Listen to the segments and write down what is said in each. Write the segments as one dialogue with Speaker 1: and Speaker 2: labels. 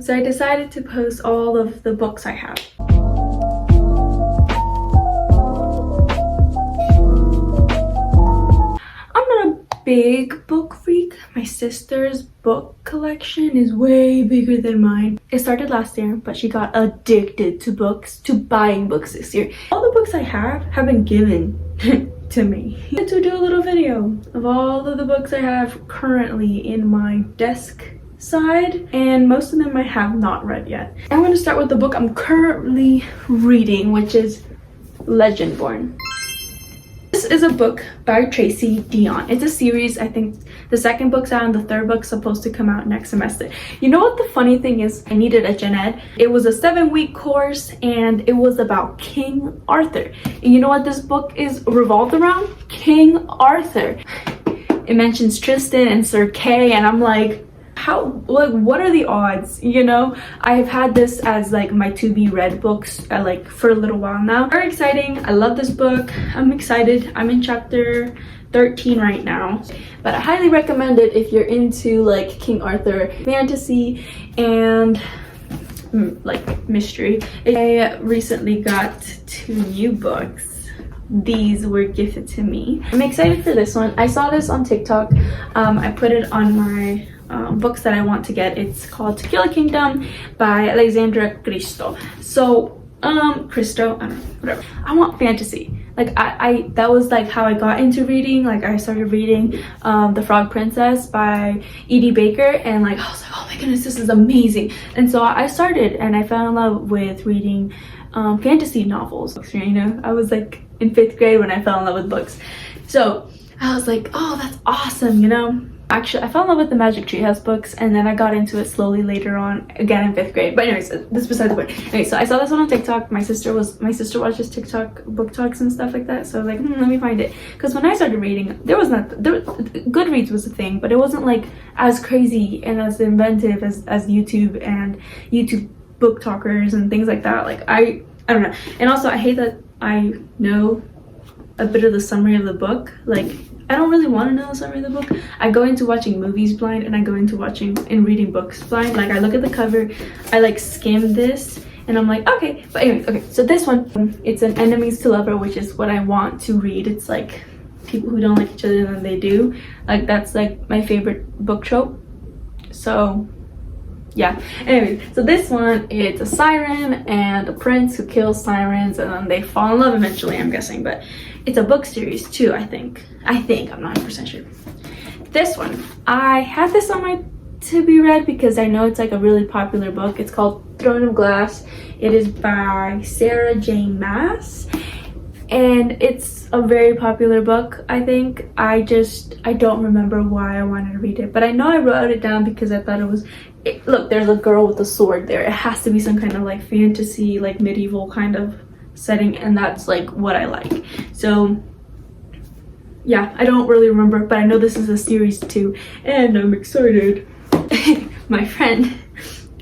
Speaker 1: So I decided to post all of the books I have. I'm not a big book freak. My sister's book collection is way bigger than mine. It started last year, but she got addicted to books, to buying books this year. All the books I have been given to me. I had to do a little video of all of the books I have currently in my desk side, and most of them I have not read yet. I'm going to start with the book I'm currently reading, which is Legendborn. This is a book by Tracy Dion. It's a series. I think the second book's out and the third book's supposed to come out next semester. You know what the funny thing is? I needed a gen ed. It was a 7-week course and it was about King Arthur. And you know what this book is revolved around? King Arthur. It mentions Tristan and Sir Kay, and I'm like, how, like, what are the odds? You know, I've had this as like my to be read books like for a little while now. Very exciting. I love this book. I'm excited. I'm in chapter 13 right now, but I highly recommend it if you're into like King Arthur fantasy and like mystery. I recently got 2 new books. These were gifted to me. I'm excited for this one. I saw this on TikTok. I put it on my books that I want to get. It's called Tequila Kingdom by Alexandra Cristo. So Cristo, I don't know, whatever. I want fantasy. Like I that was like how I got into reading. Like I started reading The Frog Princess by E.D. Baker, and like I was like, oh my goodness, this is amazing. And so I started and I fell in love with reading fantasy novels. You know, I was like in 5th grade when I fell in love with books. So I was like, oh, that's awesome, you know. Actually, I fell in love with the Magic Treehouse books, and then I got into it slowly later on, again in 5th grade. But anyways, this is beside the point. Okay, so I saw this one on TikTok. My sister watches TikTok book talks and stuff like that. So I was like, let me find it. Because when I started reading, Goodreads was a thing, but it wasn't like as crazy and as inventive as YouTube and YouTube book talkers and things like that. Like I don't know. And also, I hate that I know a bit of the summary of the book. Like, I don't really want to know the summary of the book. I go into watching movies blind, and I go into watching and reading books blind. Like, I look at the cover, I like skim this, and I'm like, okay. But anyways, okay, so this one, it's an enemies to lover, which is what I want to read. It's like people who don't like each other than they do. Like, that's like my favorite book trope. So yeah, anyway, so this one, it's a siren and a prince who kills sirens, and then they fall in love eventually, I'm guessing. But it's a book series too, I think. I'm not 100% sure. This one, I had this on my to be read because I know it's like a really popular book. It's called Throne of Glass. It is by Sarah J. Maas, and it's a very popular book. I think I don't remember why I wanted to read it, but I know I wrote it down because I thought it was look, there's a girl with a sword there. It has to be some kind of like fantasy, like medieval kind of setting, and that's like what I like. So yeah, I don't really remember, but I know this is a series too, and I'm excited. My friend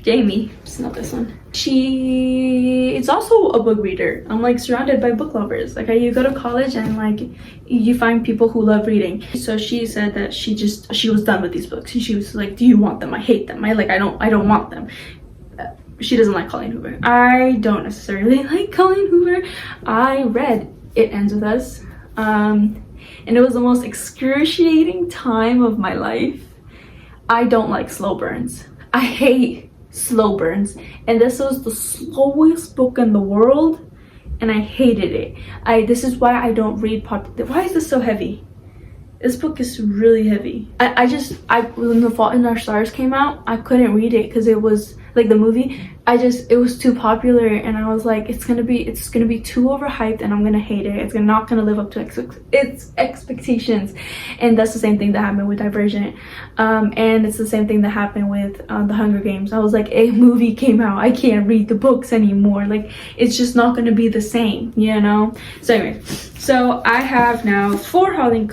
Speaker 1: Jamie, it's not this one, she is also a book reader. I'm like surrounded by book lovers. Like you go to college and like you find people who love reading. So she said that she was done with these books, and she was like, do you want them? I hate them. I don't want them. She doesn't like Colleen Hoover. I don't necessarily like Colleen Hoover. I read It Ends With Us, and it was the most excruciating time of my life. I don't like slow burns. I hate slow burns, and this was the slowest book in the world, and I hated it. This is why I don't read why is this so heavy? This book is really heavy. When The Fault in Our Stars came out, I couldn't read it because it was like the movie. It was too popular, and I was like, it's gonna be too overhyped, and I'm gonna hate it. It's not gonna live up to its expectations. And that's the same thing that happened with Divergent, and it's the same thing that happened with The Hunger Games. I was like, a movie came out, I can't read the books anymore. Like, it's just not gonna be the same, you know. So anyway, so I have now 4 Colleen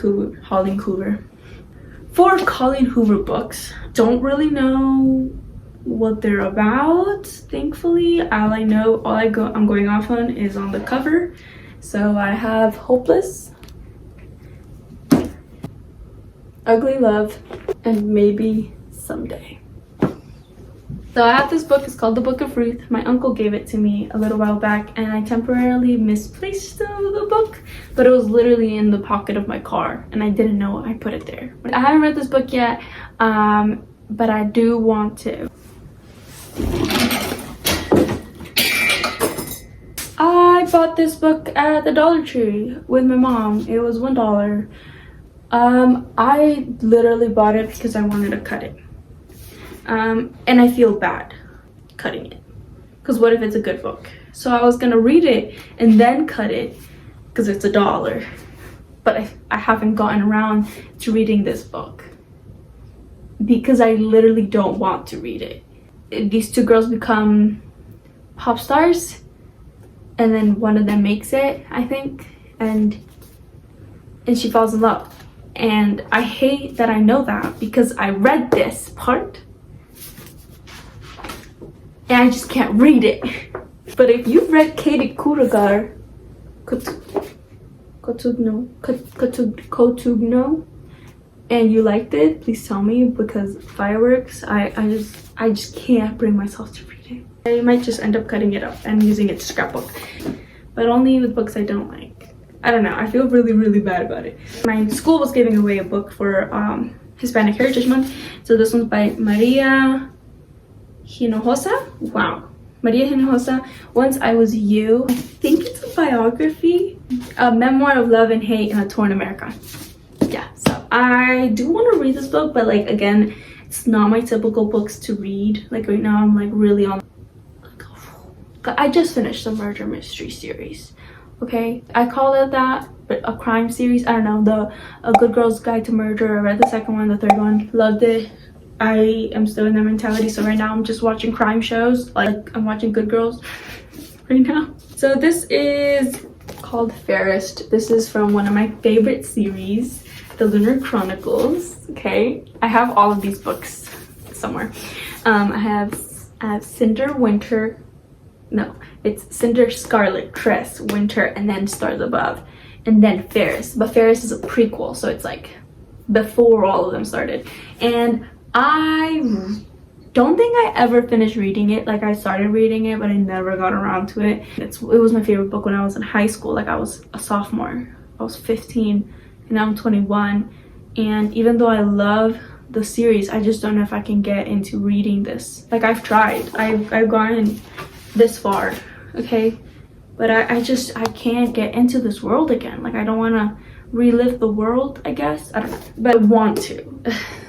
Speaker 1: Hoover books. Don't really know what they're about, thankfully. I'm going off on is on the cover. So I have Hopeless, Ugly Love, and Maybe Someday. So I have this book. It's called The Book of Ruth. My uncle gave it to me a little while back, and I temporarily misplaced the book, but it was literally in the pocket of my car, and I didn't know I put it there. But I haven't read this book yet, but I do want to. I bought this book at the Dollar Tree with my mom. It was $1. I literally bought it because I wanted to cut it. And I feel bad cutting it, because what if it's a good book? So I was gonna read it and then cut it because it's $1, but I haven't gotten around to reading this book because I literally don't want to read it. These two girls become pop stars, and then one of them makes it, I think, and she falls in love. And I hate that I know that because I read this part and I just can't read it. But if you've read Katie Kutugno, and you liked it, please tell me, because fireworks, I just can't bring myself to read it. I might just end up cutting it up and using it to scrapbook, but only with books I don't like. I don't know, I feel really bad about it. My school was giving away a book for Hispanic Heritage Month, so this one's by Maria Hinojosa. Wow, Maria Hinojosa, Once I Was You. I think it's a biography, a memoir of love and hate in a torn America. Yeah, so I do want to read this book, but like, again, it's not my typical books to read. Like right now I'm like really on, I just finished the murder mystery series. Okay, I call it that, but a crime series. I don't know, A Good Girl's Guide to Murder. I read the second one, the third one, loved it. I am still in that mentality, so right now I'm just watching crime shows. Like I'm watching Good Girls right now. So this is called Fairest. This is from one of my favorite series, The Lunar Chronicles. Okay, I have all of these books somewhere. I have Cinder Winter. No, it's Cinder, Scarlet, Cress, Winter, and then Stars Above, and then Fairest. But Fairest is a prequel, so it's like before all of them started. And I don't think I ever finished reading it. Like I started reading it, but I never got around to it. It was my favorite book when I was in high school. Like I was a sophomore. I was 15 and now I'm 21. And even though I love the series, I just don't know if I can get into reading this. Like I've tried. I've gone this far, okay? But I can't get into this world again. Like I don't want to relive the world, I guess. I don't know, but I want to.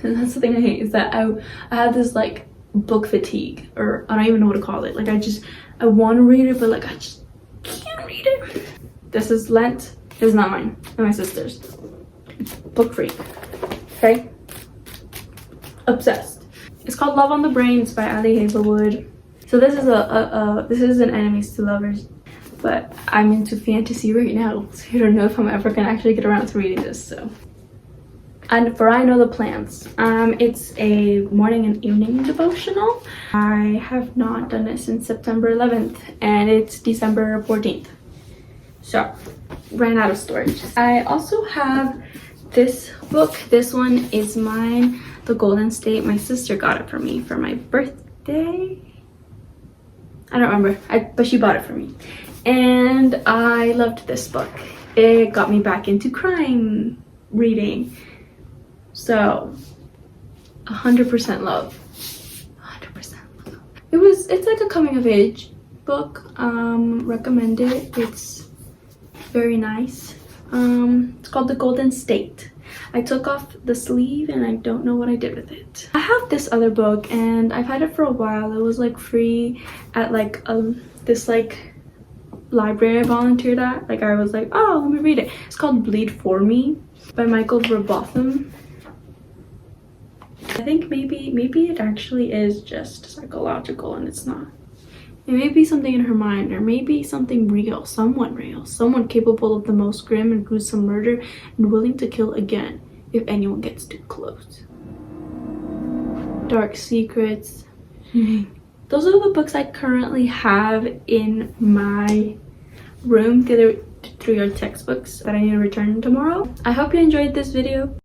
Speaker 1: And that's the thing I hate, is that I have this like book fatigue, or I don't even know what to call it. Like I want to read it, but like I just can't read it. This is Lent. It's not mine, and my sister's. Book freak, okay? Obsessed. It's called Love on the Brains by Hazelwood. So this is this is an enemies to lovers, but I'm into fantasy right now, so I don't know if I'm ever gonna actually get around to reading this. So, and for I Know the Plans, it's a morning and evening devotional. I have not done it since September 11th, and it's December 14th. So, ran out of storage. I also have this book. This one is mine, The Golden State. My sister got it for me for my birthday. I don't remember, but she bought it for me. And I loved this book. It got me back into crime reading. So, 100% love. 100% love. It's like a coming of age book. Recommend it. It's very nice. It's called The Golden State. I took off the sleeve and I don't know what I did with it. I have this other book and I've had it for a while. It was like free at like this like library I volunteered at. Like I was like, oh, let me read it. It's called Bleed For Me by Robotham. I think maybe it actually is just psychological and it's not. It may be something in her mind, or maybe something real, someone capable of the most grim and gruesome murder and willing to kill again if anyone gets too close. Dark Secrets. Those are the books I currently have in my room. The other 3 are textbooks that I need to return tomorrow. I hope you enjoyed this video.